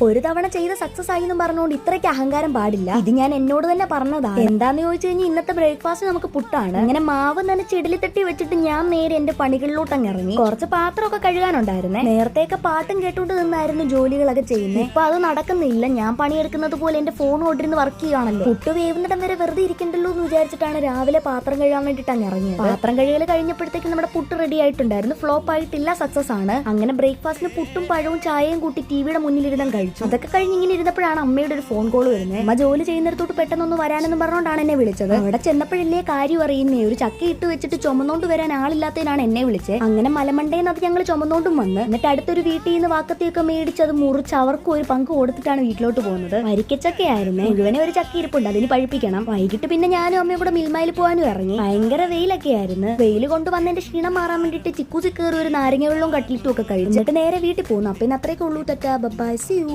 ഒരു തവണ ചെയ്ത സക്സസ് ആയി എന്ന് പറഞ്ഞുകൊണ്ട് ഇത്രയ്ക്ക് അഹങ്കാരം പാടില്ല. ഇത് ഞാൻ എന്നോട് തന്നെ പറഞ്ഞതാണ്. എന്താന്ന് ചോദിച്ചു കഴിഞ്ഞാൽ ഇന്നത്തെ ബ്രേക്ക്ഫാസ്റ്റ് നമുക്ക് പുട്ടാണ്. അങ്ങനെ മാവ് നനച്ച് ഇഡലി തട്ടി വെച്ചിട്ട് ഞാൻ നേരെ എന്റെ പണികളിലോട്ട് അങ്ങ് ഇറങ്ങി. കുറച്ച് പാത്രമൊക്കെ കഴുകാനുണ്ടായിരുന്നേ. നേരത്തെയൊക്കെ പാട്ടും കേട്ടോണ്ട് നിന്നായിരുന്നു ജോലികളൊക്കെ ചെയ്യുന്നത്. ഇപ്പൊ അത് നടക്കുന്നില്ല. ഞാൻ പണിയെടുക്കുന്നത് പോലെ എന്റെ ഫോൺ കൊണ്ടിരുന്ന് വർക്ക് ചെയ്യുകയാണല്ലോ. പുട്ട് വേവുന്നിടം വരെ വെറുതെ ഇരിക്കണ്ടല്ലോ എന്ന് വിചാരിച്ചിട്ടാണ് രാവിലെ പാത്രം കഴുകാൻ വേണ്ടിട്ട് അങ്ങ് ഇറങ്ങിയത്. പാത്രം കഴുകൽ കഴിഞ്ഞപ്പോഴത്തേക്ക് നമ്മുടെ പുട്ട് റെഡി ആയിട്ടുണ്ടായിരുന്നു. ഫ്ലോപ്പ് ആയിട്ടില്ല, സക്സസ് ആണ്. അങ്ങനെ ബ്രേക്ക്ഫാസ്റ്റിന് പുട്ടും പഴവും ചായയും കൂട്ടി ടിവിയുടെ മുന്നിലിരുന്ന് കഴിച്ചു. അതൊക്കെ കഴിഞ്ഞ് ഇങ്ങനെ ഇരുന്നപ്പോഴാണ് അമ്മയുടെ ഒരു ഫോൺ കോൾ വരുന്നത്. അമ്മ ജോലി ചെയ്യുന്നിടത്തോട്ട് പെട്ടെന്നൊന്ന് വരാനെന്ന് പറഞ്ഞുകൊണ്ടാണ് എന്നെ വിളിച്ചത്. അവിടെ ചെന്നപ്പോഴല്ലേ കാര്യം അറിയുന്നേ. ഒരു ചക്ക ഇട്ട് വെച്ചിട്ട് ചുമന്നോണ്ട് വരാൻ ആളില്ലാത്തതിനാണ് എന്നെ വിളിച്ചത്. അങ്ങനെ മലമണ്ടേന്ന് അത് ഞങ്ങൾ ചുമന്നോണ്ടും വന്ന് എന്നിട്ട് അടുത്തൊരു വീട്ടിൽ നിന്ന് വാക്കത്തിയൊക്കെ മേടിച്ച് അത് മുറിച്ച് അവർക്ക് ഒരു പങ്ക് കൊടുത്തിട്ടാണ് വീട്ടിലോട്ട് പോകുന്നത്. വരിക്കച്ചക്കയായിരുന്നേ. മുഴുവനെ ഒരു ചക്ക ഇരിപ്പുണ്ട്, അതിന് പഴിപ്പിക്കണം. വൈകിട്ട് പിന്നെ ഞാനും അമ്മയും കൂടെ മിൽമയിൽ പോകാനും ഇറങ്ങി. ഭയങ്കര വെയിലൊക്കെ ആയിരുന്നു. വെയിൽ കൊണ്ട് വന്നതിന്റെ ക്ഷീണം മാറാൻ വേണ്ടിട്ട് ചിക്കൂസി കയറി ഒരു നാരങ്ങ വെള്ളവും കട്ടിലിട്ടും ഒക്കെ കഴിച്ചിട്ട് നേരെ വീട്ടിൽ പോകുന്നു. അപ്പൊ ഇന്ന് അത്രയൊക്കെ ഉള്ളൂ. Bye, see U.